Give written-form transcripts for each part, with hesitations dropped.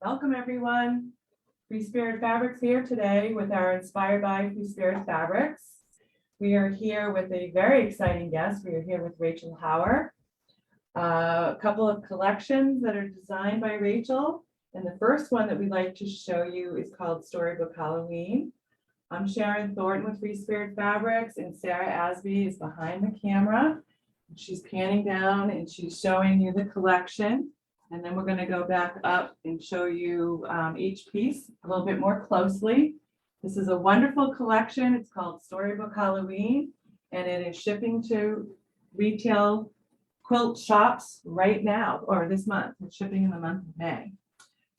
Welcome everyone. FreeSpirit Fabrics here today with our Inspired by FreeSpirit Fabrics. We are here with a very exciting guest. We are here with Rachel Hauer. A couple of collections that are designed by Rachel. And the first one that we'd like to show you is called Storybook Halloween. I'm Sharon Thornton with FreeSpirit Fabrics, and Sarah Asby is behind the camera. She's panning down and she's showing you the collection. And then we're going to go back up and show you each piece a little bit more closely. This is a wonderful collection. It's called Storybook Halloween, and it is shipping to retail quilt shops right now, or this month. It's shipping in the month of May.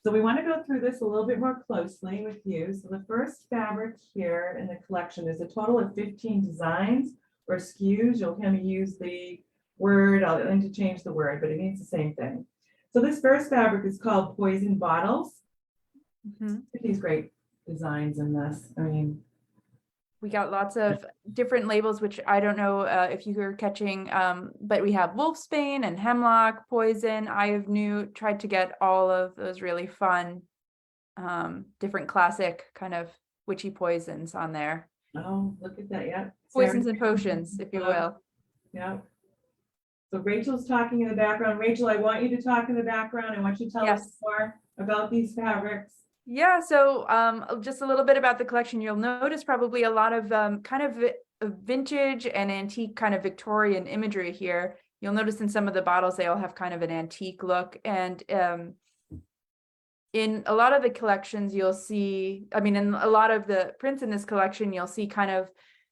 So we want to go through this a little bit more closely with you. So the first fabric here in the collection is a total of 15 designs or SKUs. You'll hear me use the word, I'll interchange the word, but it means the same thing. So this first fabric is called Poison Bottles. These great designs in this. I mean, we got lots of different labels, which I don't know if you were catching, but we have wolfsbane and hemlock, poison, eye of newt. Tried to get all of those really fun, different classic kind of witchy poisons on there. oh, look at that. Yeah. Poisons and potions, if you will. Yeah. So Rachel's talking in the background. Rachel, I want you to talk in the background. I want you to tell us more about these fabrics. Yeah, so just a little bit about the collection. You'll notice probably a lot of kind of vintage and antique kind of Victorian imagery here. You'll notice in some of the bottles, they all have kind of an antique look. And in a lot of the collections, you'll see, I mean, in a lot of the prints in this collection, you'll see kind of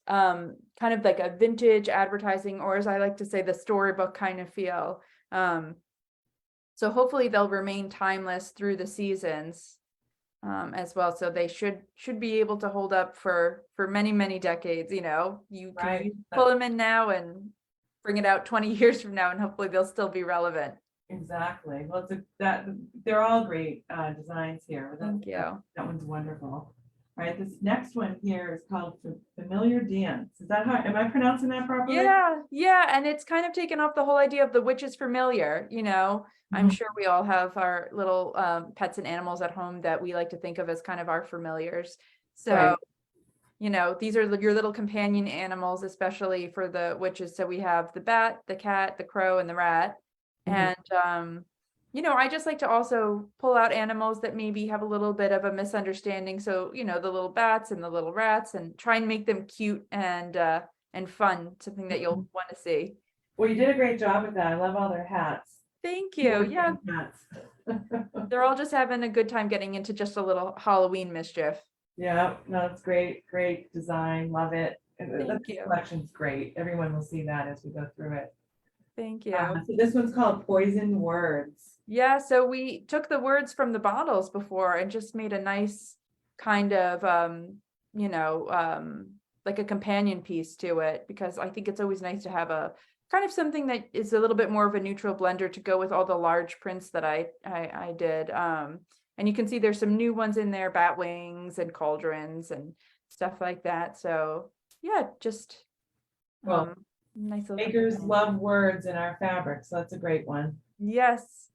like a vintage advertising, or as I like to say, the storybook kind of feel. So hopefully they'll remain timeless through the seasons as well. So they should be able to hold up for many decades. You know, you can pull them in now and bring it out 20 years from now, and hopefully they'll still be relevant. Exactly. Well, they're all great designs here. Thank you. That one's wonderful. All right, this next one here is called Familiar Dance. Is that how, am I pronouncing that properly? Yeah, and it's kind of taken off the whole idea of the witch is familiar, you know. I'm sure we all have our little pets and animals at home that we like to think of as kind of our familiars. So, you know, these are your little companion animals, especially for the witches. So we have the bat, the cat, the crow, and the rat. And you know, I just like to also pull out animals that maybe have a little bit of a misunderstanding. So, you know, the little bats and the little rats, and try and make them cute and fun, something that you'll want to see. Well, you did a great job with that. I love all their hats. Thank you. Yeah. They're all just having a good time getting into just a little Halloween mischief. Yeah, no, it's great. Great design. Love it. Thank you. The collection's great. Everyone will see that as we go through it. Thank you. So this one's called Poison Words. Yeah, so we took the words from the bottles before and just made a nice kind of, you know, like a companion piece to it, because I think it's always nice to have a kind of something that is a little bit more of a neutral blender to go with all the large prints that I did. And you can see there's some new ones in there, bat wings and cauldrons and stuff like that. So yeah, just nice little makers love words in our fabric, so that's a great one. Yes.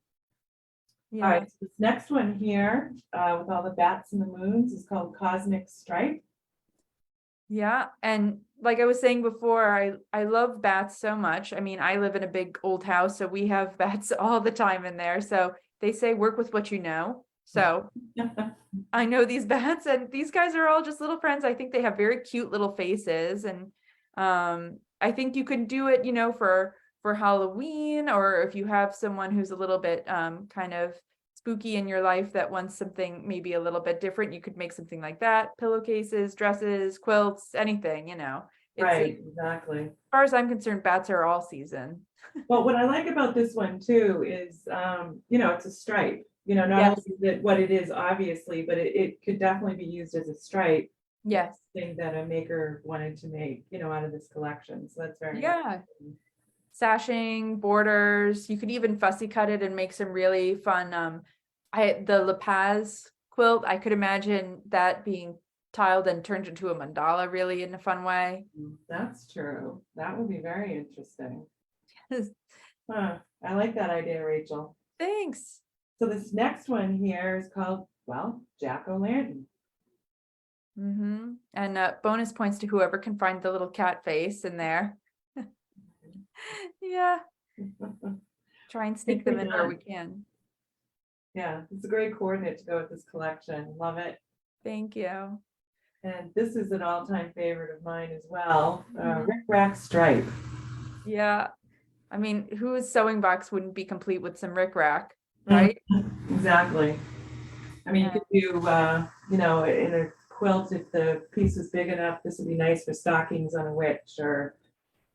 Yeah. All right, so this next one here with all the bats and the moons is called Cosmic Stripe. Yeah, and like I was saying before, I love bats so much. I mean, I live in a big old house, so we have bats all the time in there. So they say work with what you know. So I know these bats, and these guys are all just little friends. I think they have very cute little faces, and I think you can do it, you know, for Halloween, or if you have someone who's a little bit kind of spooky in your life that wants something maybe a little bit different, you could make something like that. Pillowcases, dresses, quilts, anything, you know. Right, exactly. As far as I'm concerned, bats are all season. Well, what I like about this one too is, you know, it's a stripe. You know, not only is it what it is, obviously, but it could definitely be used as a stripe. Yes. Thing that a maker wanted to make, you know, out of this collection. So that's very nice. Sashing, borders, you could even fussy cut it and make some really fun the La Paz quilt, I could imagine that being tiled and turned into a mandala really in a fun way. That's true. That would be very interesting. I like that idea, Rachel. Thanks. So this next one here is called, well, Jack-o'-lantern. And bonus points to whoever can find the little cat face in there. Yeah, try and sneak them in where we can. Yeah, it's a great coordinate to go with this collection. Love it. Thank you. And this is an all-time favorite of mine as well. Rick Rack Stripe. Yeah, I mean, whose sewing box wouldn't be complete with some Rick Rack, right? Exactly. I mean, you could do, you know, in a quilt, if the piece is big enough, this would be nice for stockings on a witch or.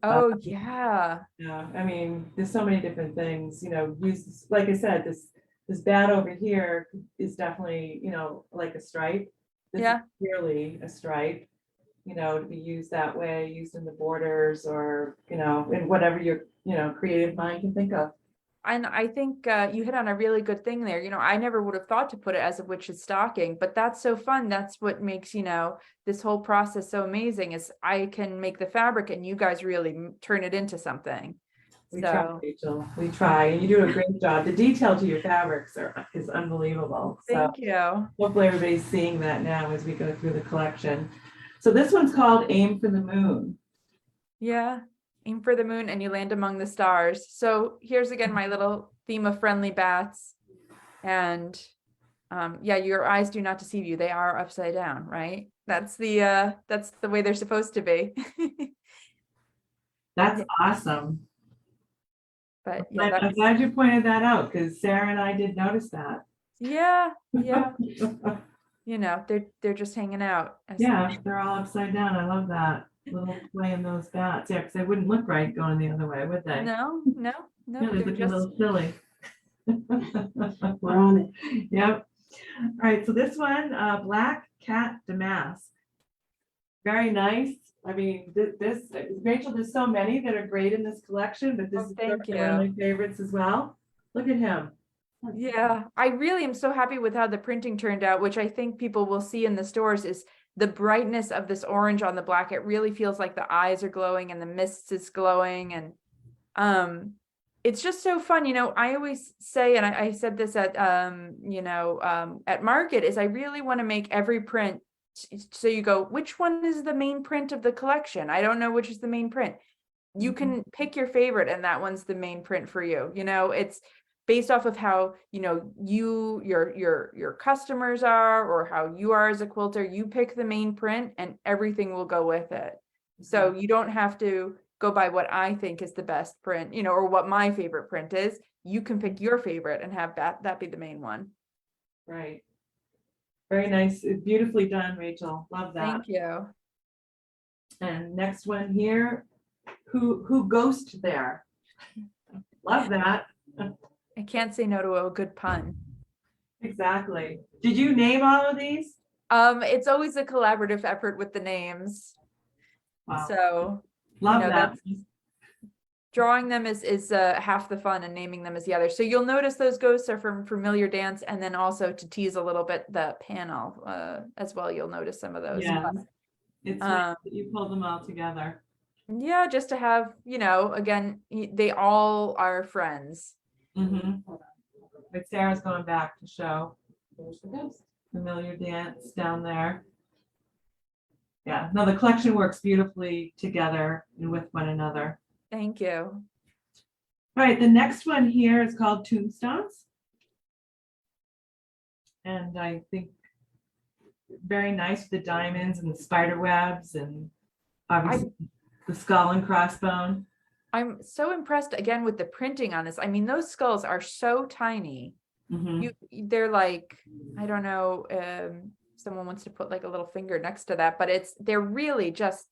Oh, yeah. Yeah, I mean, there's so many different things, you know, use, like I said, this bat over here is definitely, you know, like a stripe. This is clearly a stripe, you know, to be used that way, used in the borders or, you know, in whatever your, you know, creative mind can think of. And I think you hit on a really good thing there. You know, I never would have thought to put it as a witch's stocking, but that's so fun. That's what makes, you know, this whole process so amazing is I can make the fabric and you guys really turn it into something. We try, Rachel. We try, and you do a great job. The detail to your fabrics is unbelievable. Thank you. Hopefully everybody's seeing that now as we go through the collection. So this one's called Aim for the Moon. Yeah, aim for the moon and you land among the stars. So here's again my little theme of friendly bats. And yeah, your eyes do not deceive you. They are upside down, right? That's the way they're supposed to be. That's awesome. But yeah, I'm glad you pointed that out because Sarah and I did notice that. Yeah. You know, they're just hanging out. Yeah, they're all upside down. I love that. Little play in those bats. Yeah, because they wouldn't look right going the other way, would they? No. Yeah, they They're look just a little silly. We're on it. Yep. All right, so this one, Black Cat Damask. Very nice. I mean, this, Rachel, there's so many that are great in this collection, but this is thank one of my favorites as well. Look at him. Yeah, I really am so happy with how the printing turned out, which I think people will see in the stores is the brightness of this orange on the black. It really feels like the eyes are glowing and the mist is glowing. And it's just so fun. You know, I always say, and I said this at, at market, is I really want to make every print. So you go, which one is the main print of the collection? I don't know which is the main print. You can pick your favorite and that one's the main print for you. You know, it's based off of how, you know, your customers are or how you are as a quilter. You pick the main print and everything will go with it. So you don't have to go by what I think is the best print, you know, or what my favorite print is. You can pick your favorite and have that be the main one. Right. Very nice. Beautifully done, Rachel. Love that. Thank you. And next one here, who ghost there? Love that. I can't say no to a good pun. Exactly. Did you name all of these? It's always a collaborative effort with the names. Wow. So love that. Drawing them is half the fun and naming them is the other. So you'll notice those ghosts are from Familiar Dance, and then also to tease a little bit the panel as well. You'll notice some of those. Yeah, it's nice that you pulled them all together. Yeah, just to have, you know, again, they all are friends. But Sarah's going back to show. There's the ghost. Familiar Dance down there. Yeah, no, the collection works beautifully together and with one another. Thank you. All right, the next one here is called Tombstones. And I think very nice, the diamonds and the spider webs and obviously the skull and crossbone. I'm so impressed again with the printing on this. I mean, those skulls are so tiny. They're like, I don't know, someone wants to put like a little finger next to that, but they're really just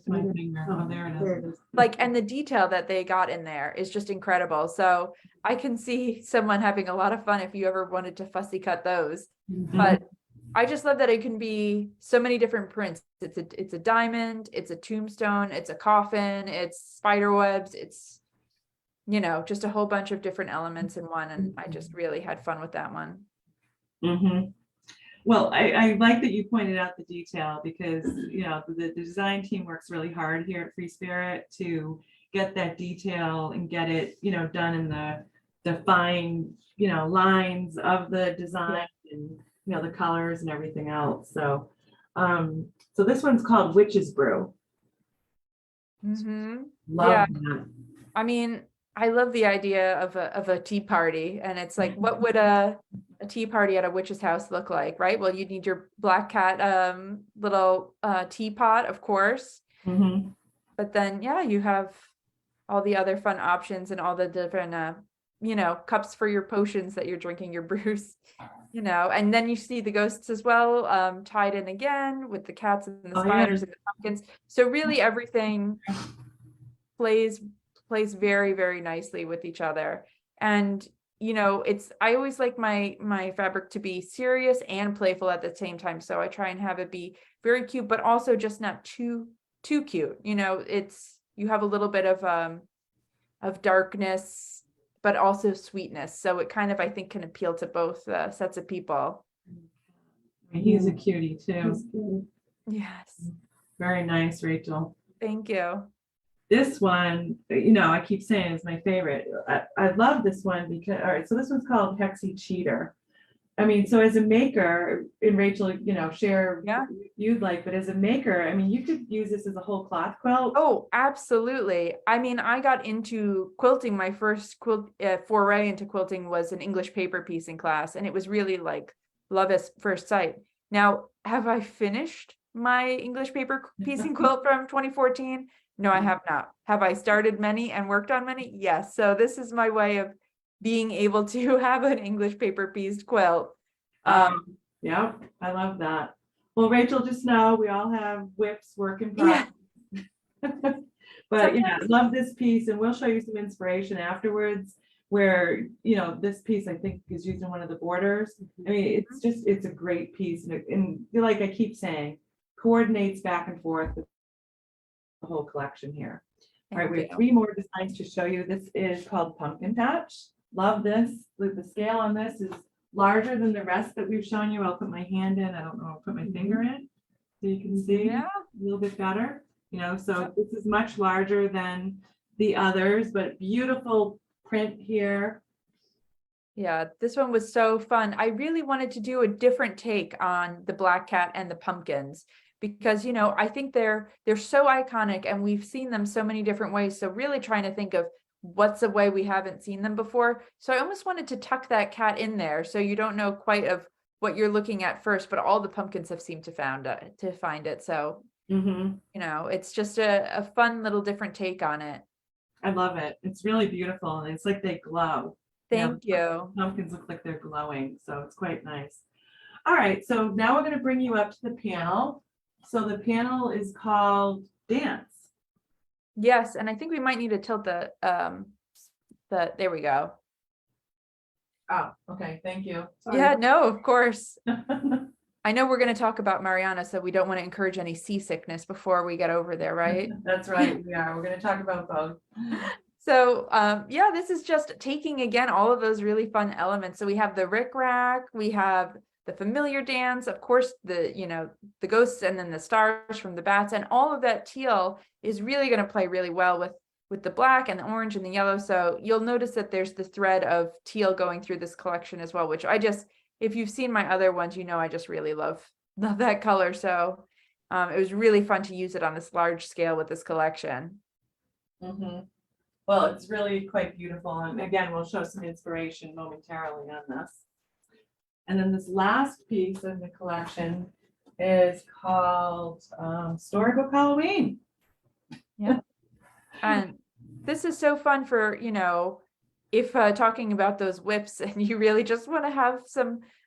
my finger. Oh, there it is. Like, and the detail that they got in there is just incredible. So I can see someone having a lot of fun if you ever wanted to fussy cut those. But I just love that it can be so many different prints. It's a diamond, it's a tombstone, it's a coffin, it's spider webs, it's, you know, just a whole bunch of different elements in one. And I just really had fun with that one. Well, I like that you pointed out the detail because, you know, the design team works really hard here at FreeSpirit to get that detail and get it, you know, done in the define, lines of the design and, the colors and everything else. So, so this one's called Witch's Brew. Mm-hmm. Love that. I mean, I love the idea of a tea party, and it's like, what would a tea party at a witch's house look like, right? Well, you need your black cat little teapot, of course, Mhm. but then you have all the other fun options and all the different cups for your potions that you're drinking, your brews, and then you see the ghosts as well, tied in again with the cats and the Oh, yeah. spiders and the pumpkins. So really everything plays very, very nicely with each other. And I always like my fabric to be serious and playful at the same time. So I try and have it be very cute, but also just not too cute. You have a little bit of darkness, but also sweetness. So it kind of, I think, can appeal to both sets of people. He's a cutie too. That's good. Yes. Very nice, Rachel. Thank you. This one, I keep saying is my favorite. I love this one because, all right, so this one's called Hexy Cheater. I mean, so as a maker, and Rachel, share Yeah. what you'd like, but as a maker, I mean, you could use this as a whole cloth quilt. Oh, absolutely. I mean, I got into quilting. My first foray into quilting was an English paper piecing class, and it was really like love at first sight. Now, have I finished my English paper piecing quilt from 2014? No, I have not. Have I started many and worked on many? Yes. So this is my way of being able to have an English paper pieced quilt. Yeah, I love that. Well, Rachel, just know we all have whips work in Yeah. progress. But yeah, love this piece, and we'll show you some inspiration afterwards where, this piece I think is used in one of the borders. I mean, it's a great piece, and like I keep saying, coordinates back and forth with the whole collection here. All right, we have 3 more designs to show you. This is called Pumpkin Patch. Love this. The scale on this is larger than the rest that we've shown you. I'll put my hand in. I don't know. I'll put my finger in so you can see a little bit better. So this is much larger than the others, but beautiful print here. Yeah, this one was so fun. I really wanted to do a different take on the black cat and the pumpkins because, I think they're so iconic and we've seen them so many different ways. So really trying to think of what's a way we haven't seen them before. So I almost wanted to tuck that cat in there so you don't know quite of what you're looking at first, but all the pumpkins have seemed to find it. So, it's just a fun little different take on it. I love it. It's really beautiful. And it's like they glow. Thank you. Pumpkins look like they're glowing. So it's quite nice. All right. So now we're going to bring you up to the panel. So the panel is called Dance. Yes, and I think we might need to tilt the there we go. Oh, okay. Thank you. Yeah, no, of course. I know we're going to talk about Mariana, so we don't want to encourage any seasickness before we get over there, right? That's right. We are. We're going to talk about both. So, this is just taking again all of those really fun elements. So we have the rickrack, we have the familiar dance, of course, the ghosts and then the stars from the bats, and all of that teal is really going to play really well with the black and the orange and the yellow. So you'll notice that there's the thread of teal going through this collection as well, which if you've seen my other ones, I just really love that color. So it was really fun to use it on this large scale with this collection. Mm-hmm. Well, it's really quite beautiful. And again, we'll show some inspiration momentarily on this. And then this last piece of the collection is called Storybook Halloween. Yeah. And this is so fun for, if talking about those whips and you really just want to have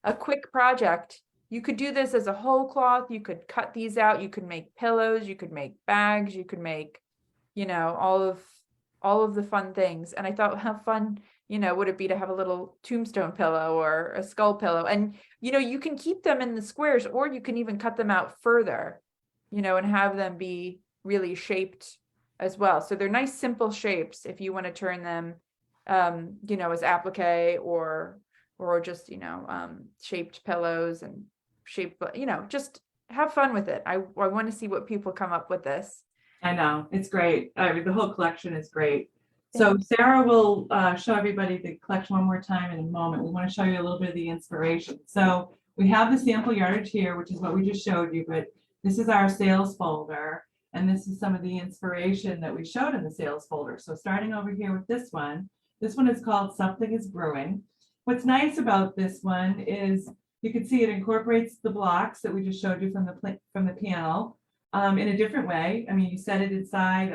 a quick project, you could do this as a whole cloth. You could cut these out. You could make pillows. You could make bags. You could make, all of the fun things. And I thought how fun, would it be to have a little tombstone pillow or a skull pillow? And, you can keep them in the squares or you can even cut them out further, and have them be really shaped as well. So they're nice, simple shapes if you want to turn them, as applique or just, shaped pillows and shaped, just have fun with it. I want to see what people come up with this. I know, it's great. I mean, the whole collection is great. So Sarah will show everybody the collection one more time in a moment. We want to show you a little bit of the inspiration. So we have the sample yardage here, which is what we just showed you, but this is our sales folder. And this is some of the inspiration that we showed in the sales folder. So starting over here with this one is called Something is Brewing. What's nice about this one is you can see it incorporates the blocks that we just showed you from the panel in a different way. I mean, you set it inside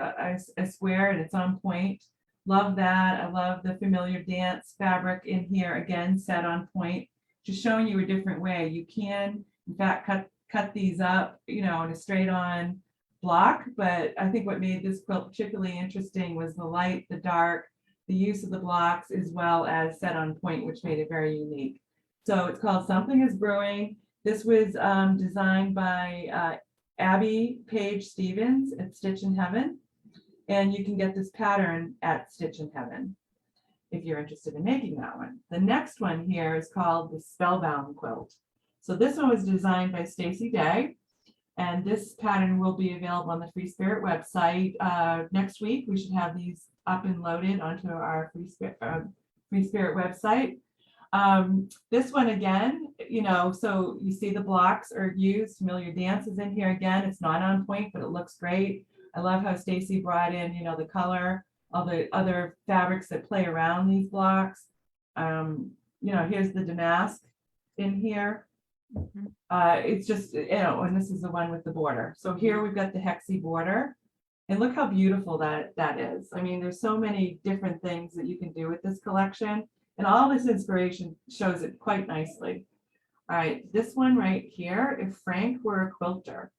a square and it's on point. Love that. I love the familiar dance fabric in here, again, set on point, just showing you a different way. You can, in fact, cut these up, in a straight on block, but I think what made this quilt particularly interesting was the light, the dark, the use of the blocks, as well as set on point, which made it very unique. So it's called Something is Brewing. This was designed by Abby Page Stevens at Stitch in Heaven. And you can get this pattern at Stitch in Heaven if you're interested in making that one. The next one here is called the Spellbound Quilt. So this one was designed by Stacy Day. And this pattern will be available on the FreeSpirit website. Next week, we should have these up and loaded onto our FreeSpirit website. This one again, so you see the blocks are used, familiar dances in here again. It's not on point, but it looks great. I love how Stacy brought in, the color, all the other fabrics that play around these blocks. Here's the damask in here. It's just, and this is the one with the border. So here we've got the hexy border. And look how beautiful that is. I mean, there's so many different things that you can do with this collection. And all this inspiration shows it quite nicely. All right, this one right here, If Frank Were a Quilter.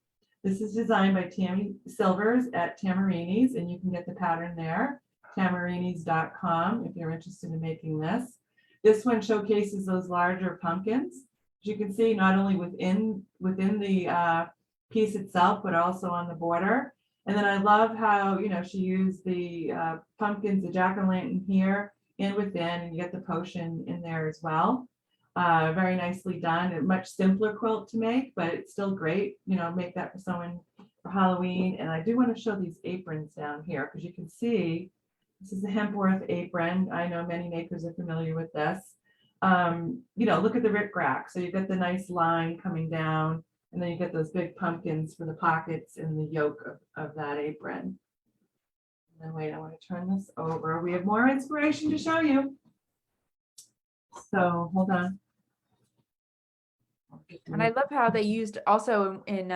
This is designed by Tammy Silvers at Tamarini's, and you can get the pattern there, tamarinis.com, if you're interested in making this. This one showcases those larger pumpkins. As you can see, not only within the piece itself, but also on the border. And then I love how, she used the pumpkins, the jack-o'-lantern here and within, and you get the potion in there as well. Very nicely done. A much simpler quilt to make, but it's still great. Make that for someone for Halloween. And I do want to show these aprons down here because you can see this is a Hempworth apron. I know many makers are familiar with this. Look at the rickrack. So you've got the nice line coming down, and then you get those big pumpkins for the pockets and the yoke of that apron. And then wait, I want to turn this over. We have more inspiration to show you. So hold on. And I love how they used also in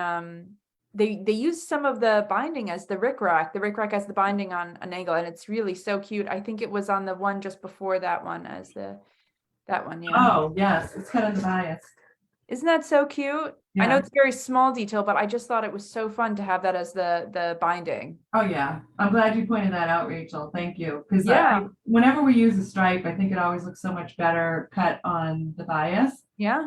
they used some of the binding as the rickrack has the binding on an angle, and it's really so cute. I think it was on the one just before that one as that one. Yeah. Oh yes, it's kind of the bias. Isn't that so cute? Yeah. I know it's a very small detail, but I just thought it was so fun to have that as the binding. Oh yeah, I'm glad you pointed that out, Rachel. Thank you. Because Yeah. whenever we use a stripe, I think it always looks so much better cut on the bias. Yeah.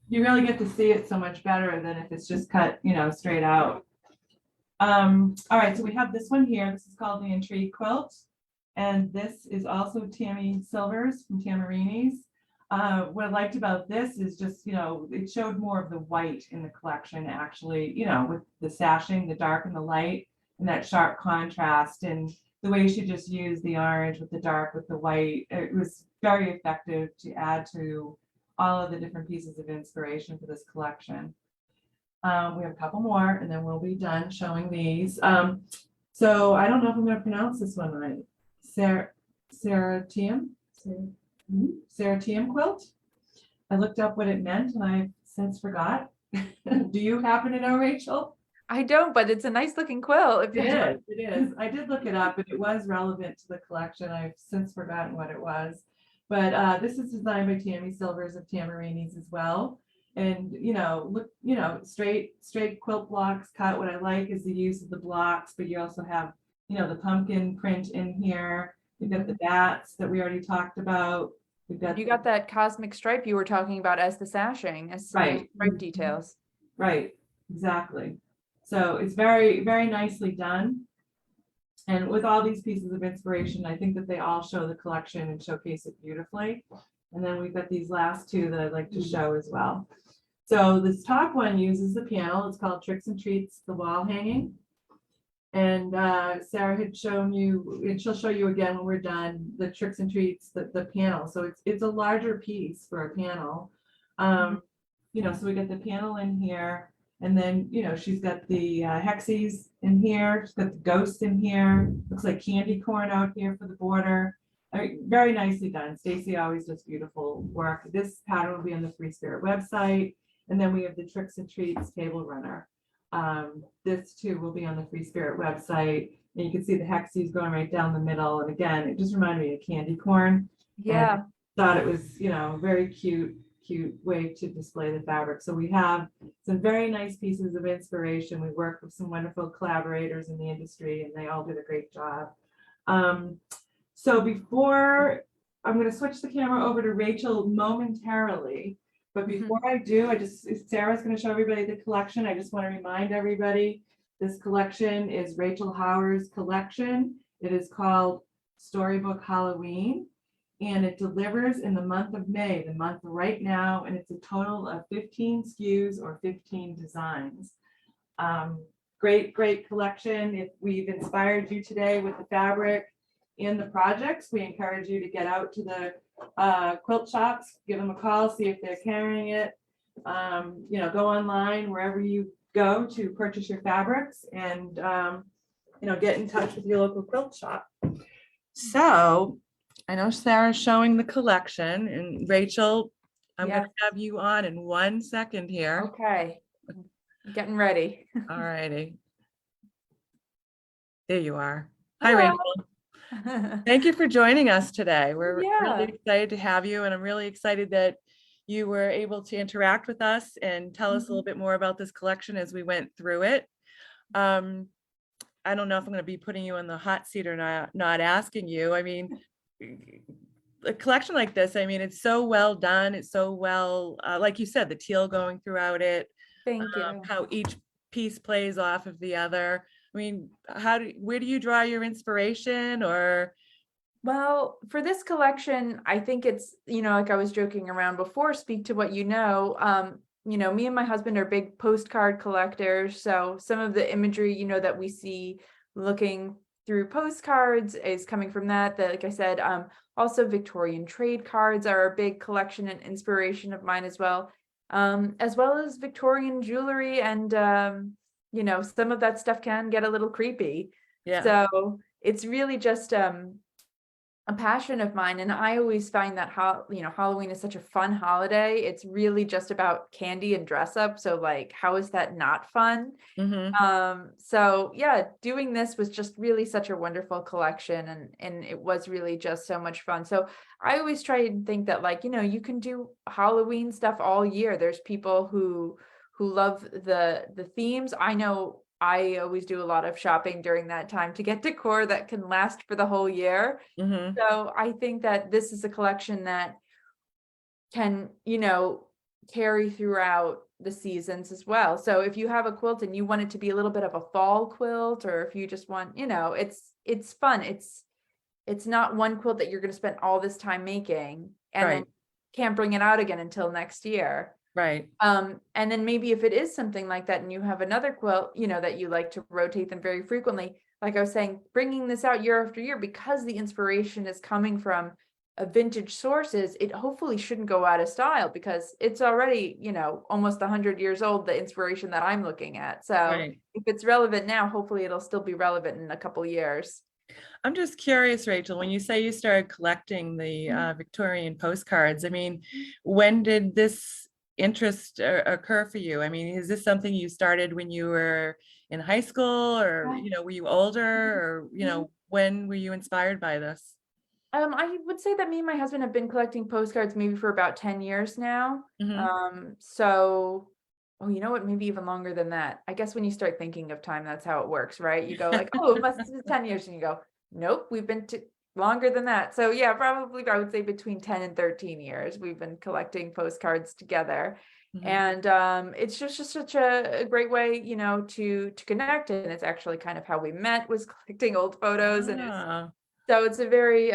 You really get to see it so much better than if it's just cut, straight out. All right, so we have this one here. This is called the Intrigue Quilt. And this is also Tammy Silvers from Tamarini's. What I liked about this is just, it showed more of the white in the collection, actually, with the sashing, the dark and the light, and that sharp contrast. And the way she just used the orange with the dark with the white, it was very effective to add to all of the different pieces of inspiration for this collection. We have a couple more, and then we'll be done showing these. So I don't know if I'm going to pronounce this one right. Seratium quilt. I looked up what it meant, and I've since forgot. Do you happen to know, Rachel? I don't, but it's a nice looking quilt. It is. I did look it up, and it was relevant to the collection. I've since forgotten what it was. But this is designed by Tammy Silvers of Tamarini's as well. And, look, straight quilt blocks cut. What I like is the use of the blocks, but you also have, the pumpkin print in here. You've got the bats that we already talked about. You got that cosmic stripe you were talking about as the sashing, as right. Stripe details. Right, exactly. So it's very, very nicely done. And with all these pieces of inspiration, I think that they all show the collection and showcase it beautifully. And then we've got these last two that I'd like to show as well. So this top one uses the panel. It's called Tricks and Treats, the wall hanging. And Sarah had shown you, and she'll show you again when we're done, the tricks and treats, the panel. So it's a larger piece for a panel. So we got the panel in here, and then, she's got the hexies in here, she's got the ghosts in here, looks like candy corn out here for the border. Very nicely done. Stacy always does beautiful work. This pattern will be on the FreeSpirit website, and then we have the tricks and treats table runner. This too will be on the FreeSpirit website, and you can see the hexies going right down the middle. And again, it just reminded me of candy corn. Yeah. And thought it was, very cute way to display the fabric. So we have some very nice pieces of inspiration. We work with some wonderful collaborators in the industry, and they all did a great job. So before, I'm going to switch the camera over to Rachel momentarily. But before I do, Sarah's going to show everybody the collection. I just want to remind everybody, this collection is Rachel Hauer's collection. It is called Storybook Halloween, and it delivers in the month of May, the month right now, and it's a total of 15 SKUs or 15 designs. Great collection. If we've inspired you today with the fabric and the projects, we encourage you to get out to the quilt shops, give them a call, see if they're carrying it. Go online wherever you go to purchase your fabrics, and get in touch with your local quilt shop. So I know Sarah's showing the collection, and Rachel, I'm going to have you on in 1 second here. Okay. Getting ready. All righty. There you are. Hi, Rachel. Thank you for joining us today. We're really excited to have you, and I'm really excited that you were able to interact with us and tell us a little bit more about this collection as we went through it. I don't know if I'm going to be putting you in the hot seat or not asking you. I mean, a collection like this, I mean, it's so well done. It's so well, like you said, the teal going throughout it. Thank you. How each piece plays off of the other. I mean, where do you draw your inspiration? Or Well, for this collection, I think it's, like I was joking around before, speak to what me and my husband are big postcard collectors. So some of the imagery, that we see looking through postcards is coming from that. Like I said, also Victorian trade cards are a big collection and inspiration of mine as well as Victorian jewelry. And, some of that stuff can get a little creepy. Yeah. So it's really just a passion of mine. And I always find that Halloween is such a fun holiday. It's really just about candy and dress up. So like, how is that not fun? So yeah, doing this was just really such a wonderful collection, and it was really just so much fun. So I always try and think that you can do Halloween stuff all year. There's people who love the themes. I know I always do a lot of shopping during that time to get decor that can last for the whole year. So I think that this is a collection that can, carry throughout the seasons as well. So if you have a quilt and you want it to be a little bit of a fall quilt, or if you just want, it's fun. It's not one quilt that you're going to spend all this time making and then can't bring it out again until next year. Right. And then maybe if it is something like that and you have another quilt, that you like to rotate them very frequently, like I was saying, bringing this out year after year, because the inspiration is coming from vintage sources, it hopefully shouldn't go out of style, because it's already, almost 100 years old, the inspiration that I'm looking at. So if it's relevant now, hopefully it'll still be relevant in a couple years. I'm just curious, Rachel, when you say you started collecting the Victorian postcards, I mean, when did this interest occur for you? I mean, is this something you started when you were in high school, or were you older, or when were you inspired by this? I would say that me and my husband have been collecting postcards maybe for about 10 years now. So you know what, maybe even longer than that. I guess when you start thinking of time, that's how it works, right? You go like, oh, it must be 10 years, and you go, nope, we've been longer than that. So yeah, probably I would say between 10 and 13 years we've been collecting postcards together. And it's just such a great way, to connect. And it's actually kind of how we met, was collecting old photos. And so it's a very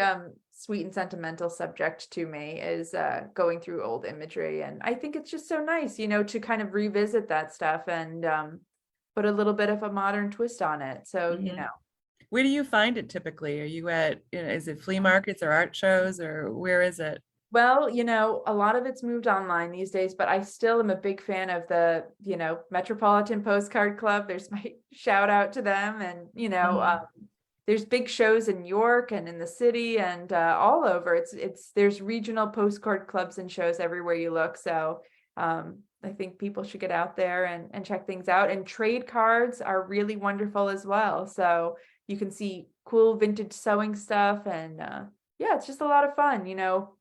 sweet and sentimental subject to me, is going through old imagery. And I think it's just so nice, to kind of revisit that stuff. And put a little bit of a modern twist on it. So, you Mhm. know, Where do you find it typically? Are you at, is it flea markets or art shows, or where is it? well, you know, a lot of it's moved online these days, but I still am a big fan of the, you know, Metropolitan Postcard Club. There's my shout out to them. And, you know, Mhm. there's big shows in York and in the city and all over. There's regional postcard clubs and shows everywhere you look. So I think people should get out there and check things out. And trade cards are really wonderful as well. So you can see cool vintage sewing stuff. And yeah, it's just a lot of fun. You know,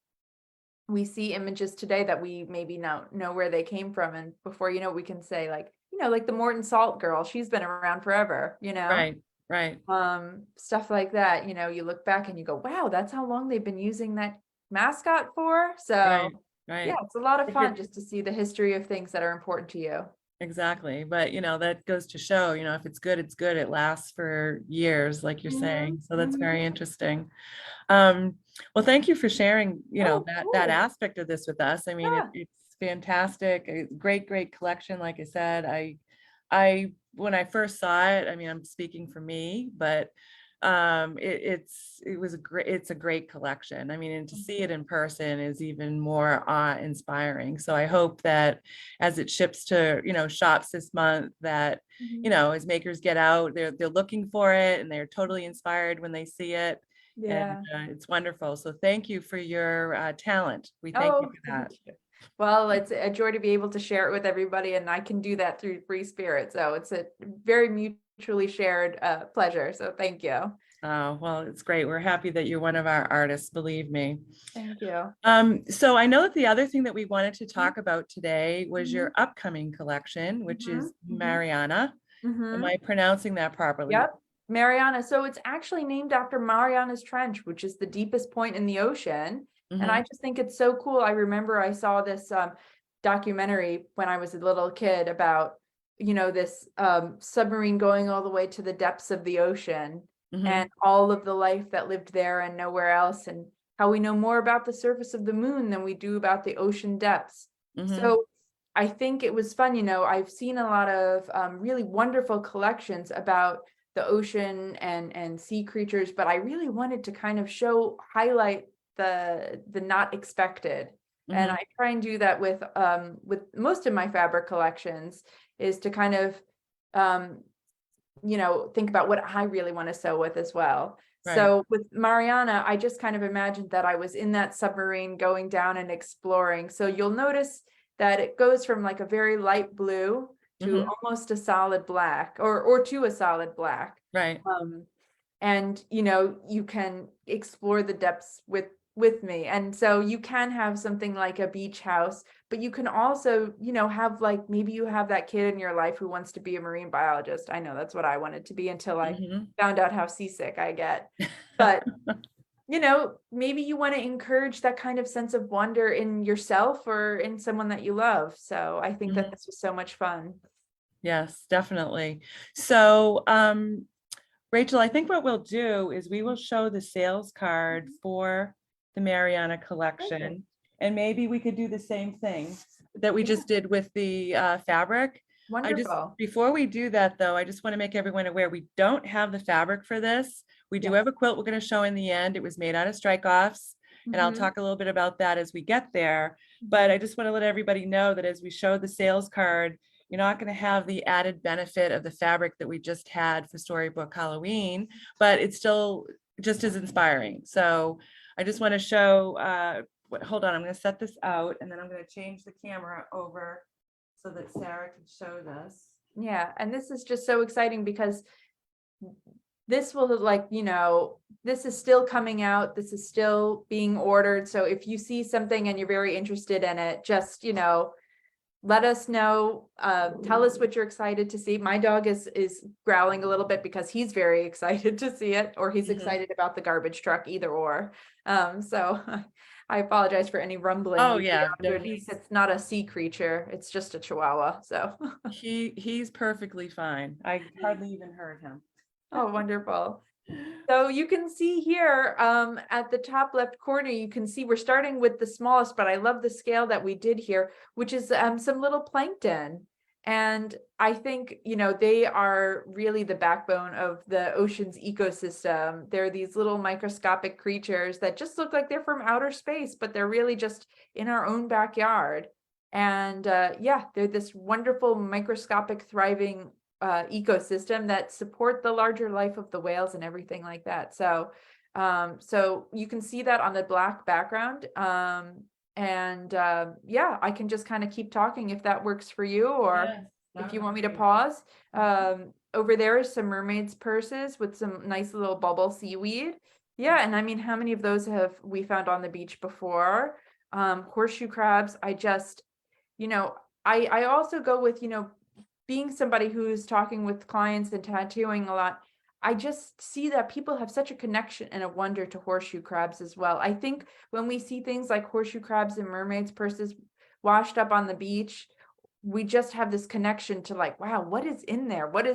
we see images today that we maybe know where they came from. And before you know, we can say like, you know, like the Morton Salt girl, she's been around forever, you know? Right, right, Stuff like that, you know, you look back and you go, wow, that's how long they've been using that mascot for. So right, yeah, right. it's a lot of If fun it- just to see the history of things that are important to you. Exactly. But that goes to show, if it's good, it's good. It lasts for years, like you're saying. So that's Mhm. very interesting. Um, well, thank you for sharing, Oh, that cool. aspect of this with us. I mean, Yeah. it's fantastic. A great collection. Like I said, I when I first saw it, I mean, I'm speaking for me, but it's a great collection. I mean, and to see it in person is even more awe-inspiring. So I hope that as it ships to, shops this month, that, Mhm. as makers get out, they're looking for it and they're totally inspired when they see it. And Yeah. it's wonderful. So thank you for your talent. We thank you Oh, for thank that. you. Well, it's a joy to be able to share it with everybody, and I can do that through FreeSpirit. So it's a very mutually shared pleasure. So thank you. Oh, well, it's great. We're happy that you're one of our artists, believe me. Thank you. So I know that the other thing that we wanted to talk about today was Mhm. your upcoming collection, which Mhm. is Mhm. Mariana. Am Mhm. I pronouncing that properly? Yep. Mariana. So it's actually named after Mariana's Trench, which is the deepest point in the ocean. And Hmm. I just think it's so cool. I remember I saw this documentary when I was a little kid about, you know, this submarine going all the way to the depths of the ocean Hmm. and all of the life that lived there and nowhere else, and how we know more about the surface of the moon than we do about the ocean depths. Hmm. So I think it was fun. You know, I've seen a lot of really wonderful collections about the ocean and sea creatures, but I really wanted to kind of highlight the not expected. And Hmm. I try and do that with most of my fabric collections, is to kind of you know, think about what I really want to sew with as well. Right. So with Mariana, I just kind of imagined that I was in that submarine going down and exploring. So you'll notice that it goes from like a very light blue to Hmm. almost a solid black, or to a solid black. Right. Um, and you know, you can explore the depths with me. And so you can have something like a beach house, but you can also, you know, have like, maybe you have that kid in your life who wants to be a marine biologist. I know that's what I wanted to be until I Hmm. found out how seasick I get. But you know, maybe you want to encourage that kind of sense of wonder in yourself or in someone that you love. So I think that this was so much fun. Yes, definitely. So, Rachel, I think what we'll do is we will show the sales card for the Mariana Perfect. collection. And maybe we could do the same thing that we Yeah, just did with the fabric. wonderful. Before we do that though, I just want to make everyone aware, we don't have the fabric for this. We do Yes. have a quilt we're going to show in the end. It was made out of strike-offs. And I'll Mhm. talk a little bit about that as we get there. But I just want to let everybody know that as we show the sales card, you're not going to have the added benefit of the fabric that we just had for Storybook Halloween, but it's still just as inspiring. So I just want to show, hold on, I'm going to set this out and then I'm going to change the camera over so that Sarah can show this. Yeah, and this is just so exciting because this will, like, you know, this is still coming out, this is still being ordered. So if you see something and you're very interested in it, just, you know, let us know. Tell us what you're excited to see. My dog is growling a little bit because he's very excited to see it, or he's Mhm. excited about the garbage truck, either or. So I apologize for any rumbling Oh you hear yeah, no, underneath. It's not a sea creature, it's just a chihuahua. So he's perfectly fine. I hardly even heard him. oh, wonderful. So you can see here at the top left corner, you can see we're starting with the smallest, but I love the scale that we did here, which is some little plankton. And I think, they are really the backbone of the ocean's ecosystem. They're these little microscopic creatures that just look like they're from outer space, but they're really just in our own backyard. And they're this wonderful microscopic thriving ecosystem that support the larger life of the whales and everything like that. So you can see that on the black background. I can just kind of keep talking if that works for you, or Yes, that if you would want be me to great. pause. Over there is some mermaids purses with some nice little bubble seaweed. Yeah, and I mean, how many of those have we found on the beach before? Horseshoe crabs, I also go with, being somebody who's talking with clients and tattooing a lot. I just see that people have such a connection and a wonder to horseshoe crabs as well. I think when we see things like horseshoe crabs and mermaids purses washed up on the beach, we just have this connection to like, wow, what is in there? What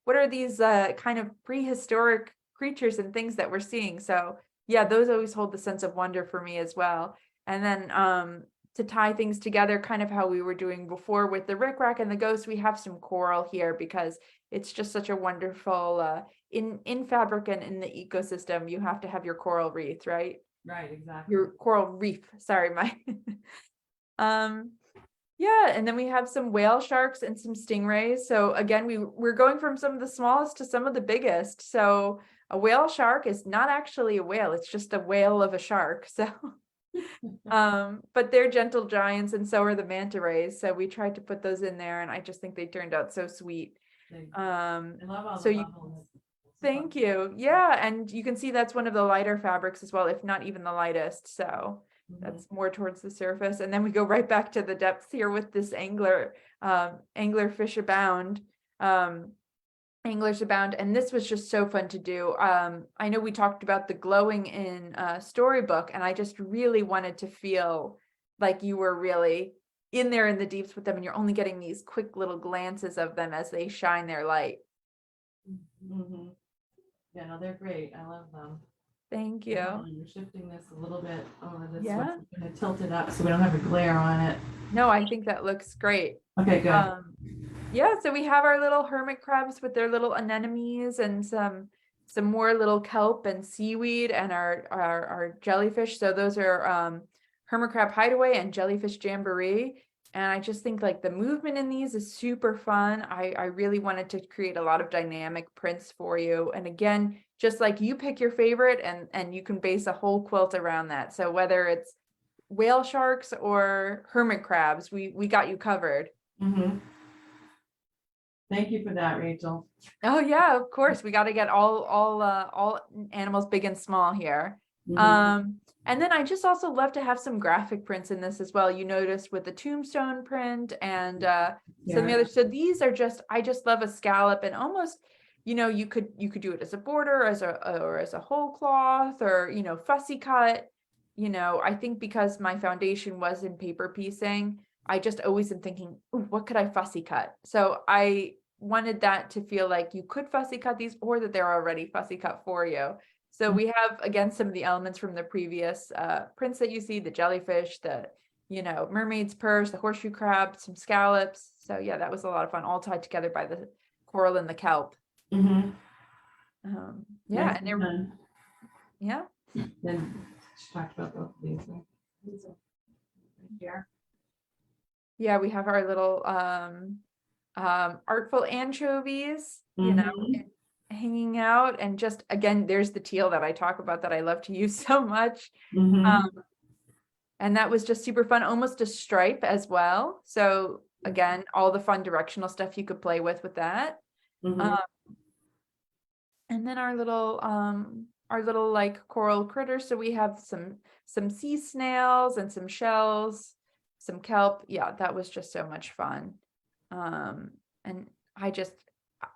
are these kind of prehistoric creatures and things that we're seeing? So yeah, those always hold the sense of wonder for me as well. And then to tie things together, kind of how we were doing before with the rickrack and the ghost, we have some coral here because it's just such a wonderful in fabric and in the ecosystem, you have to have your coral wreath, right? Right, exactly. Your coral reef, sorry, my yeah, and then we have some whale sharks and some stingrays. So again, we're going from some of the smallest to some of the biggest. So a whale shark is not actually a whale, it's just a whale of a shark. So but they're gentle giants, and so are the manta rays. So we tried to put those in there, and I just think they turned out so sweet. I love all So the you bubbles. Thank you. Yeah, and you can see that's one of the lighter fabrics as well, if not even the lightest. So that's more towards the surface. And then we go right back to the depths here with this anglerfish abound. Anglers abound, and this was just so fun to do. I know we talked about the glowing in Storybook, and I just really wanted to feel like you were really in there in the deeps with them, and you're only getting these quick little glances of them as they shine their light. Mm-hmm. Yeah, no, they're great. I love them. Thank you. You're shifting this a little bit over this way. Yeah. I'm gonna tilt it up so we don't have a glare on it. No, I think that looks great. Okay, good. Yeah, so we have our little hermit crabs with their little anemones and some more little kelp and seaweed, and our jellyfish. So those are hermit crab hideaway and jellyfish jamboree. And I just think like the movement in these is super fun. I really wanted to create a lot of dynamic prints for you. And again, just like you pick your favorite and you can base a whole quilt around that. So whether it's whale sharks or hermit crabs, we got you covered. Mm-hmm. Thank you for that, Rachel. Oh yeah, of course. We got to get all animals big and small here. Mm-hmm. And then I just also love to have some graphic prints in this as well. You noticed with the tombstone print and some of the other. So these are I just love a scallop, and almost, you could do it as a border, or as a whole cloth, or fussy cut. I think because my foundation was in paper piecing, I just always am thinking, ooh, what could I fussy cut? So I wanted that to feel like you could fussy cut these, or that they're already fussy cut for you. So we have, again, some of the elements from the previous prints that you see, the jellyfish, the, mermaid's purse, the horseshoe crab, some scallops. So yeah, that was a lot of fun, all tied together by the coral and the kelp. Mm-hmm. Yeah, Nice and they're, done. yeah. Then she talked about both of these. Here. Yeah, we have our little artful anchovies, hanging out, and just again, there's the teal that I talk about that I love to use so much. Mm-hmm. And that was just super fun, almost a stripe as well. So again, all the fun directional stuff you could play with that. Mm-hmm. And then our little like coral critters. So we have some sea snails and some shells, some kelp. Yeah, that was just so much fun. And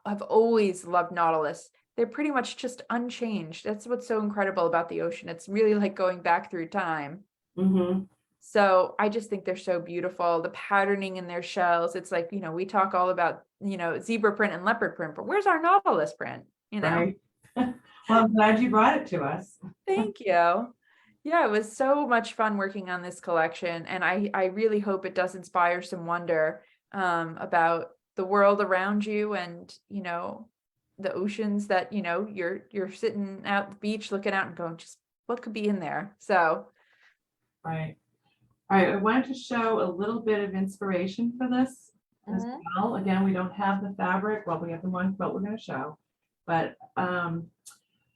I've always loved nautilus. They're pretty much just unchanged. That's what's so incredible about the ocean. It's really like going back through time. Mm-hmm. So I just think they're so beautiful. The patterning in their shells. It's like, we talk all about, zebra print and leopard print, but where's our nautilus print? Right. Well, I'm glad you brought it to us. Thank you. Yeah, it was so much fun working on this collection, and I really hope it does inspire some wonder about the world around you and, you know, the oceans that, you know, you're sitting out the beach looking out and going, just what could be in there? So, Right. All right, I wanted to show a little bit of inspiration for this as well. Again, we don't have the fabric. Well, we have the one quilt we're going to show. But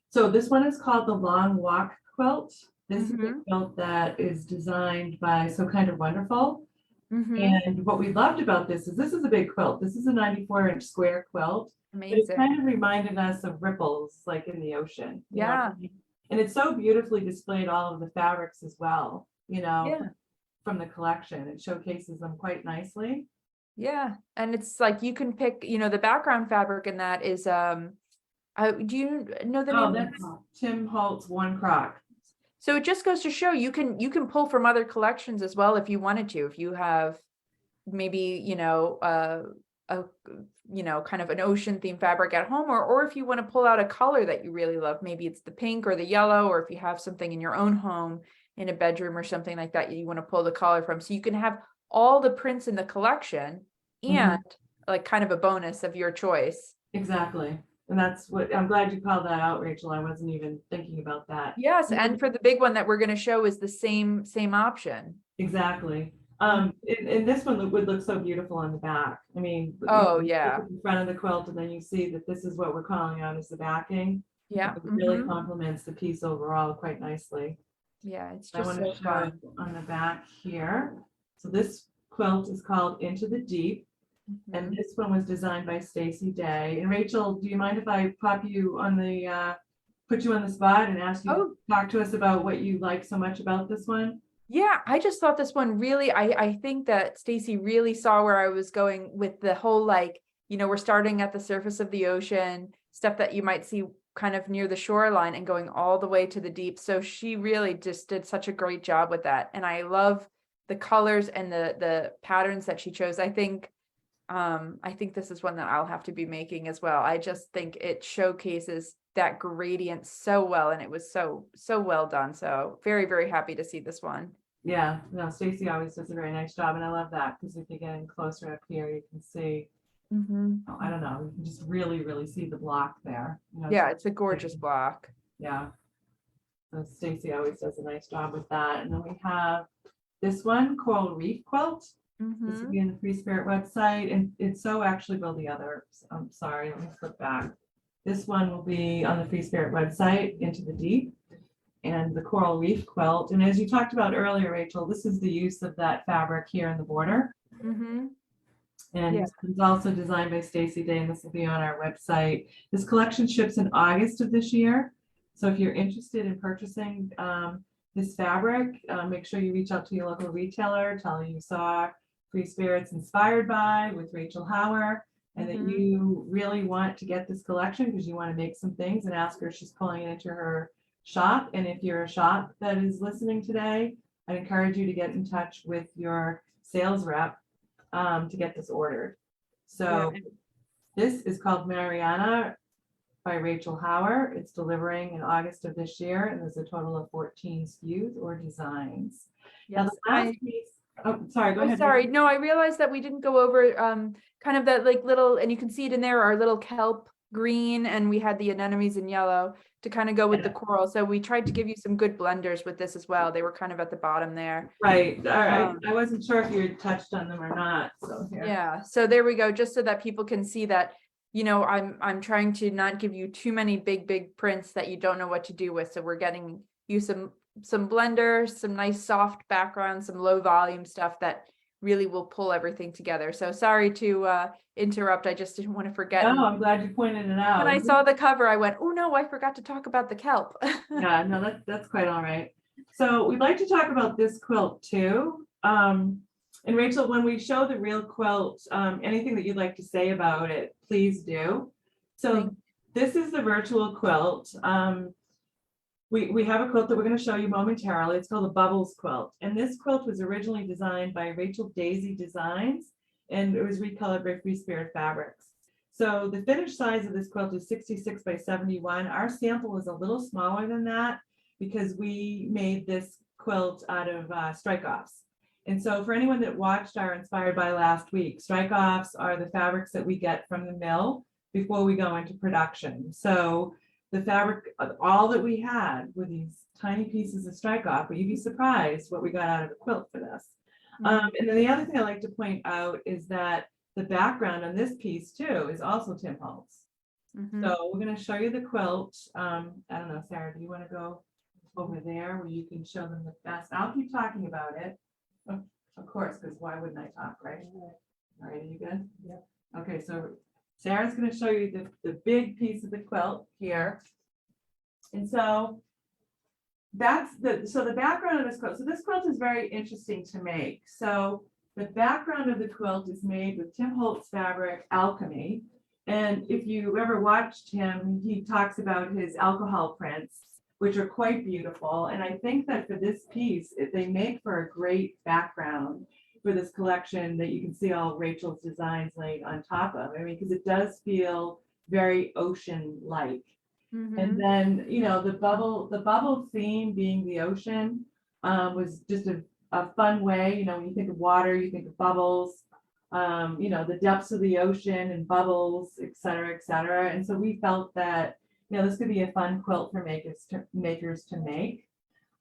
so this one is called the Long Walk Quilt. This is a quilt that is designed by So Kind of Wonderful. And what we loved about this is a big quilt. This is a 94-inch square quilt. But it amazing. kind of reminded us of ripples like in the ocean. You know what Yeah. I mean? And it's so beautifully displayed all of the fabrics as well, you know, Yeah. from the collection. It showcases them quite nicely. Yeah. And it's like you can pick, you know, the background fabric in that is do you know the Oh, name? that's Tim Holt's One Crock. So it just goes to show you can pull from other collections as well if you wanted to. If you have maybe, you know, a you know, kind of an ocean theme fabric at home, or if you want to pull out a color that you really love, maybe it's the pink or the yellow, or if you have something in your own home in a bedroom or something like that you want to pull the color from. So you can have all the prints in the collection and like kind of a bonus of your choice. Exactly. And that's what I'm glad you called that out, Rachel. I wasn't even thinking about that. Yes, and for the big one that we're going to show is the same option. Exactly. And this one would look so beautiful on the back. I mean, Oh, you yeah. look at the front of the quilt and then you see that this is what we're calling out as the backing. Yeah. It really complements the piece overall quite nicely. Yeah, it's I just want so to show fun. on the back here. So this quilt is called Into the Deep. And this one was designed by Stacy Day. And Rachel, do you mind if I pop you on the, put you on the spot and ask you to talk to us about what you like so much about this one? Yeah, I just thought this one really, I think that Stacy really saw where I was going with the whole, like, you know, we're starting at the surface of the ocean, stuff that you might see kind of near the shoreline and going all the way to the deep. So she really just did such a great job with that. And I love the colors and the patterns that she chose. I think this is one that I'll have to be making as well. I just think it showcases that gradient so well, and it was so well done. So very, very happy to see this one. Yeah, no, Stacy always does a very nice job, and I love that because if you get in closer up here, you can see, oh, I don't know, you can just really see the block there. You know, Yeah, it's a gorgeous block. Yeah. So Stacy always does a nice job with that. And then we have this one, Coral Reef Quilt. This will be in the FreeSpirit website, and it's so actually will the other. I'm sorry, let me flip back. This one will be on the FreeSpirit website, Into the Deep, and the Coral Reef Quilt. And as you talked about earlier, Rachel, this is the use of that fabric here in the border. And it's also designed by Stacy Day, and this will be on our website. This collection ships in August of this year. So if you're interested in purchasing this fabric, make sure you reach out to your local retailer, tell them you saw FreeSpirit's Inspired By with Rachel Hauer, and that you really want to get this collection because you want to make some things, and ask her if she's pulling it into her shop. And if you're a shop that is listening today, I'd encourage you to get in touch with your sales rep to get this ordered. So this is called Mariana by Rachel Hauer. It's delivering in August of this year, and there's a total of 14 SKUs or designs. Now the last piece, oh, sorry, go ahead. Sorry, no, I realized that we didn't go over kind of that like little, and you can see it in there, our little kelp green, and we had the anemones in yellow to kind of go with the coral. So we tried to give you some good blenders with this as well. They were kind of at the bottom there. Right. All right. I wasn't sure if you had touched on them or not. So here. Yeah. So there we go. Just so that people can see that, you know, I'm trying to not give you too many big prints that you don't know what to do with. So we're getting you some blenders, some nice soft background, some low volume stuff that really will pull everything together. So sorry to interrupt. I just didn't want to forget. No, I'm glad you pointed it out. When I saw the cover, I went, oh no, I forgot to talk about the kelp. Yeah, no, that's quite all right. So we'd like to talk about this quilt too. And Rachel, when we show the real quilt, anything that you'd like to say about it, please do. So this is the virtual quilt. We have a quilt that we're going to show you momentarily. It's called the Bubbles quilt. And this quilt was originally designed by Rachel Daisy Designs, and it was recolored by FreeSpirit Fabrics. So the finished size of this quilt is 66 by 71. Our sample is a little smaller than that because we made this quilt out of strike-offs. And so for anyone that watched our Inspired by last week, strike-offs are the fabrics that we get from the mill before we go into production. So the fabric, all that we had were these tiny pieces of strike-off, but you'd be surprised what we got out of a quilt for this. And then the other thing I like to point out is that the background on this piece too is also Tim Holtz. So we're going to show you the quilt. I don't know, Sarah, do you want to go over there where you can show them the best? I'll keep talking about it. Of course, because why wouldn't I talk, right? All right, are you good? Yeah. Okay, so Sarah's going to show you the big piece of the quilt here. And so that's the background of this quilt. So this quilt is very interesting to make. So the background of the quilt is made with Tim Holtz fabric, Alchemy. And if you ever watched him, he talks about his alcohol prints, which are quite beautiful. And I think that for this piece, they make for a great background for this collection that you can see all Rachel's designs laid on top of. I mean, because it does feel very ocean-like. And then, you know, the bubble theme being the ocean was just a fun way. You know, when you think of water, you think of bubbles, you know, the depths of the ocean and bubbles, et cetera, et cetera. And so we felt that, you know, this could be a fun quilt for makers to make.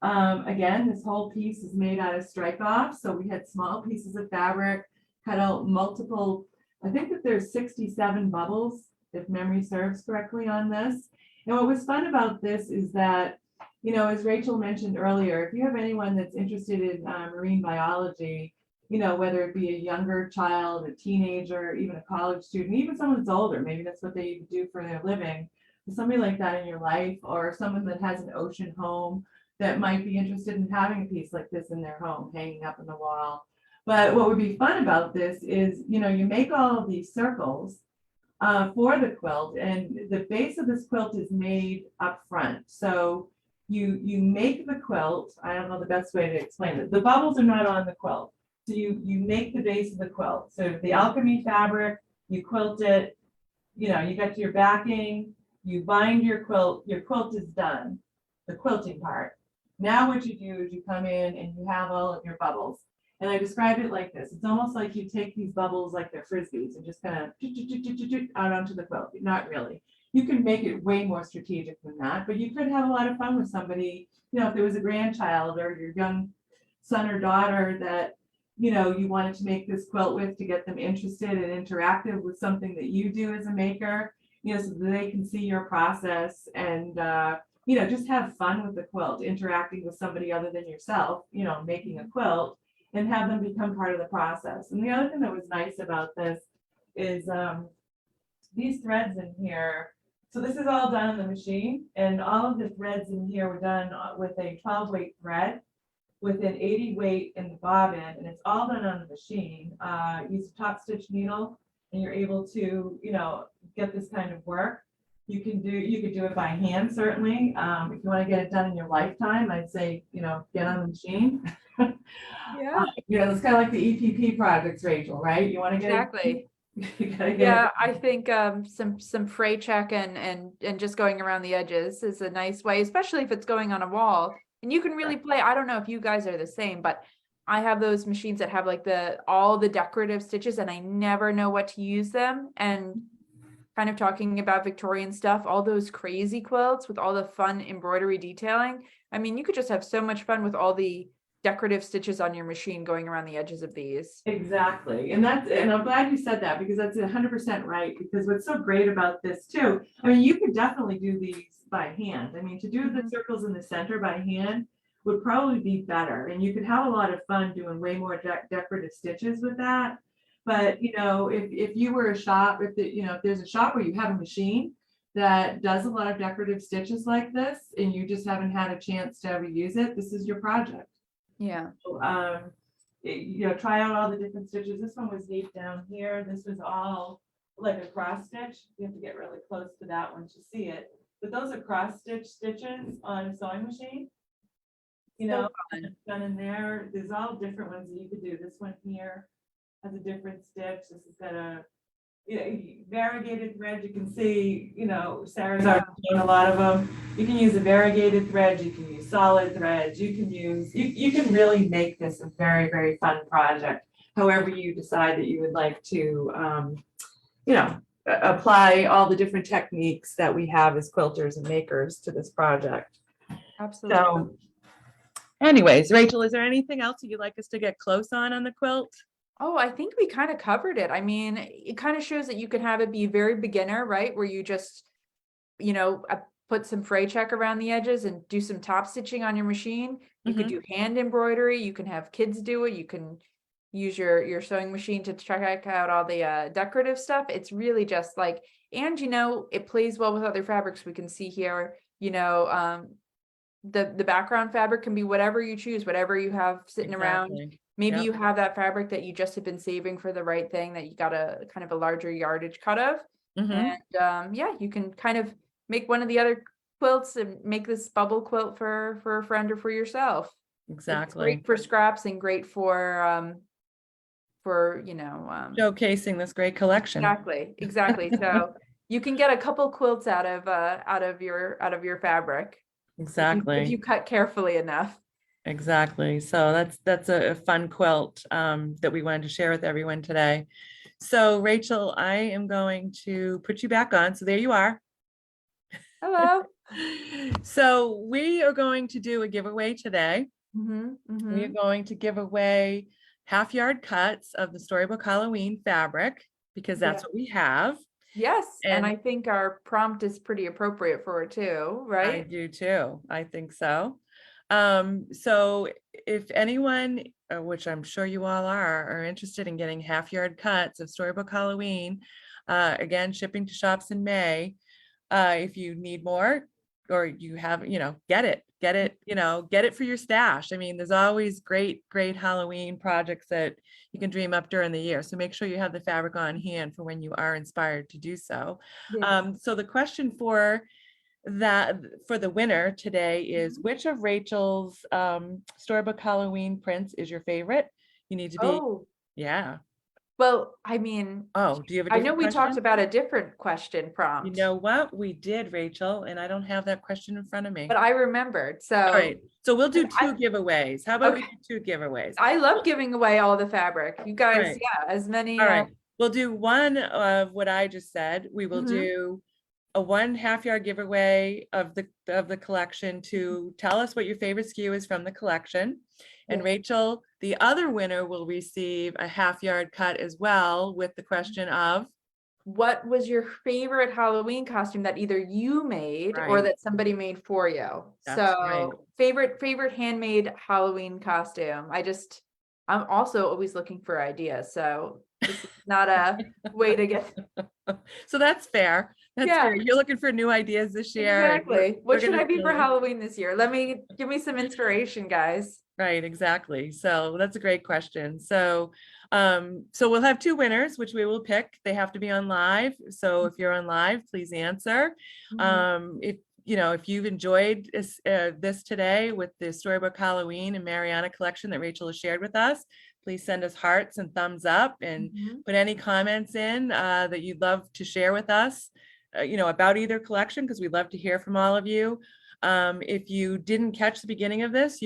Again, this whole piece is made out of strike-off. So we had small pieces of fabric, cut out multiple, I think that there's 67 bubbles, if memory serves correctly on this. And what was fun about this is that, you know, as Rachel mentioned earlier, if you have anyone that's interested in marine biology, you know, whether it be a younger child, a teenager, even a college student, even someone that's older, maybe that's what they do for their living, somebody like that in your life, or someone that has an ocean home that might be interested in having a piece like this in their home, hanging up on the wall. But what would be fun about this is, you know, you make all of these circles for the quilt, and the base of this quilt is made up front. So you make the quilt. I don't know the best way to explain it. The bubbles are not on the quilt. So you make the base of the quilt. So the Alchemy fabric, you quilt it, you know, you get to your backing, you bind your quilt is done, the quilting part. Now what you do is you come in and you have all of your bubbles. And I describe it like this. It's almost like you take these bubbles like they're Frisbees and just kind of out onto the quilt. Not really. You can make it way more strategic than that, but you could have a lot of fun with somebody, you know, if there was a grandchild or your young son or daughter that, you know, you wanted to make this quilt with to get them interested and interactive with something that you do as a maker, you know, so that they can see your process and, you know, just have fun with the quilt, interacting with somebody other than yourself, you know, making a quilt, and have them become part of the process. And the other thing that was nice about this is these threads in here. So this is all done on the machine, and all of the threads in here were done with a 12-weight thread with an 80 weight in the bobbin, and it's all done on the machine. Use a top stitch needle, and you're able to, you know, get this kind of work. You could do it by hand, certainly. If you want to get it done in your lifetime, I'd say, you know, get on the machine. Yeah. You know, it's kind of like the EPP projects, Rachel, right? You want to get Exactly. yeah, I think some fray check and just going around the edges is a nice way, especially if it's going on a wall. And you can really play. I don't know if you guys are the same, but I have those machines that have like all the decorative stitches, and I never know what to use them. And kind of talking about Victorian stuff, all those crazy quilts with all the fun embroidery detailing. I mean, you could just have so much fun with all the decorative stitches on your machine going around the edges of these. Exactly. And I'm glad you said that, because that's 100% right. Because what's so great about this too, I mean, you could definitely do these by hand. I mean, to do the circles in the center by hand would probably be better. And you could have a lot of fun doing way more decorative stitches with that. But, you know, if you were a shop, if there's a shop where you have a machine that does a lot of decorative stitches like this, and you just haven't had a chance to ever use it, this is your project. Yeah. So, you know, try out all the different stitches. This one was neat down here. This was all like a cross stitch. You have to get really close to that one to see it. But those are cross stitch stitches on a sewing machine. You know, done in there. There's all different ones that you could do. This one here has a different stitch. This has got a variegated thread. You can see, you know, Sarah's already doing a lot of them. You can use a variegated thread. You can use solid threads. You can use, you can really make this a very, very fun project. However you decide that you would like to, apply all the different techniques that we have as quilters and makers to this project. Absolutely. So anyways, Rachel, is there anything else that you'd like us to get close on the quilt? Oh, I think we kind of covered it. I mean, it kind of shows that you can have it be very beginner, right? Where you just, put some fray check around the edges and do some top stitching on your machine. You could do hand embroidery. You can have kids do it. You can use your sewing machine to check out all the decorative stuff. It's really just like, and it plays well with other fabrics. We can see here, the background fabric can be whatever you choose, whatever you have sitting around. Maybe Yep. you have that fabric that you just have been saving for the right thing that you got a kind of a larger yardage cut of. Mhm. And you can kind of make one of the other quilts and make this bubble quilt for a friend or for yourself. It's Exactly. great for scraps and great for Showcasing this great collection. exactly. So you can get a couple quilts out of your fabric if you cut carefully enough. Exactly. So that's a fun quilt that we wanted to share with everyone today. So Rachel, I am going to put you back on. So there you are. Hello. So we are going to do a giveaway today. We are going to give away half yard cuts of the Storybook Halloween fabric because that's what we have. Yes, and And- I think our prompt is pretty appropriate for it too, I right? do too. I think so. So if anyone, which I'm sure you all are interested in getting half yard cuts of Storybook Halloween, again, shipping to shops in May. If you need more or you have, get it for your stash. I mean, there's always great Halloween projects that you can dream up during the year. So make sure you have the fabric on hand for when you are inspired to do so. Yeah. So the question for the winner today is which of Rachel's Storybook Halloween prints is your favorite? You need to be, yeah. Well, I mean, Oh, do you have a I different know we question? talked about a different question prompt. You know what? We did, Rachel, and I don't have that question in front of me. But I remembered. So All right, so we'll do I- two giveaways. How about we Okay. do two giveaways? I love giving away all the fabric. You guys, Right. as many. All right, we'll do one of what I just said. We will Mhm. do a 1 half yard giveaway of the collection to tell us what your favorite SKU is from the collection. And Yeah. Rachel, the other winner will receive a half yard cut as well with the question of What was your favorite Halloween costume that either you made or Right. that somebody made for you? That's So favorite handmade Halloween costume. I'm also always looking for ideas. So this is not a way to get so that's fair. That's Yeah. fair. You're looking for new ideas this year. and exactly. we're What should gonna I be for see. Halloween this year? Give me some inspiration, guys. Right, exactly. So that's a great question. So we'll have two winners, which we will pick. They have to be on live. So if you're on live, please answer. If you've enjoyed this today with the Storybook Halloween and Mariana collection that Rachel has shared with us, please send us hearts and thumbs up and put any comments in that you'd love to share with us, about either collection, because we'd love to hear from all of you. If you didn't catch the beginning of this,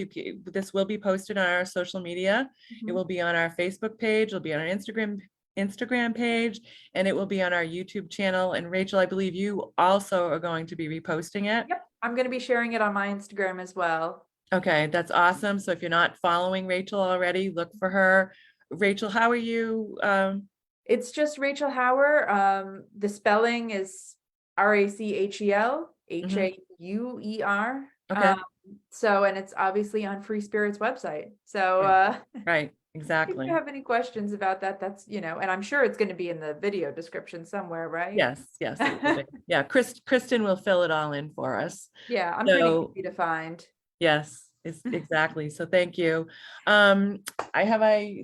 this will be posted on our social media. It will be on our Facebook page, it'll be on our Instagram page, and it will be on our YouTube channel. And Rachel, I believe you also are going to be reposting it. Yep, I'm going to be sharing it on my Instagram as well. Okay, that's awesome. So if you're not following Rachel already, look for her. Rachel, how are you? It's just Rachel Hauer. The spelling is RACHEL HAUER. Okay. And it's obviously on FreeSpirit's website. So Right, if exactly. you have any questions about that, that's, and I'm sure it's going to be in the video description somewhere, right? Yes, it will be. Yeah, Kristen will fill it all in for us. Yeah, I'm So- pretty easy to find. Yes, exactly. So thank you. I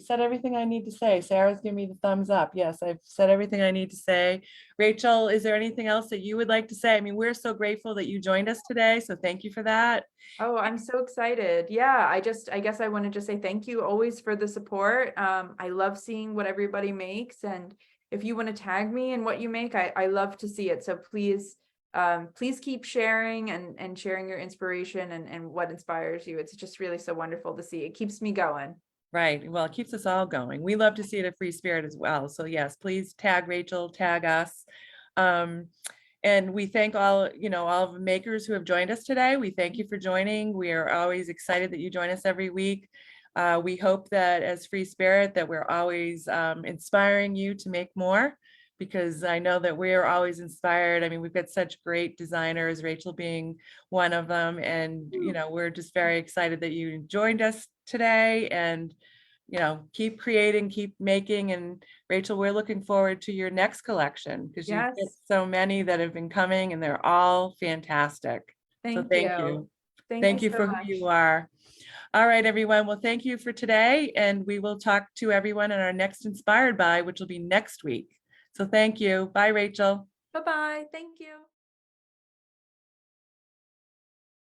said everything I need to say. Sarah's giving me the thumbs up. Yes, I've said everything I need to say. Rachel, is there anything else that you would like to say? I mean, we're so grateful that you joined us today. So thank you for that. Oh, I'm so excited. Yeah, I guess I want to just say thank you always for the support. I love seeing what everybody makes. And if you want to tag me in what you make, I love to see it. So please please keep sharing and sharing your inspiration and what inspires you. It's just really so wonderful to see. It keeps me going. Right. Well, it keeps us all going. We love to see it at Free Spirit as well. So yes, please tag Rachel, tag us. And we thank all of the makers who have joined us today. We thank you for joining. We are always excited that you join us every week. We hope that as Free Spirit that we're always inspiring you to make more, because I know that we're always inspired. I mean, we've got such great designers, Rachel being one of them. And, we're just very excited that you joined us today, and, keep creating, keep making. And Rachel, we're looking forward to your next collection, because you've got Yes. so many that have been coming and they're all fantastic. So thank you. Thank you so for who much. you are. All right, everyone. Well, thank you for today. And we will talk to everyone in our next Inspired By, which will be next week. So thank you. Bye, Rachel. Bye-bye. Thank you.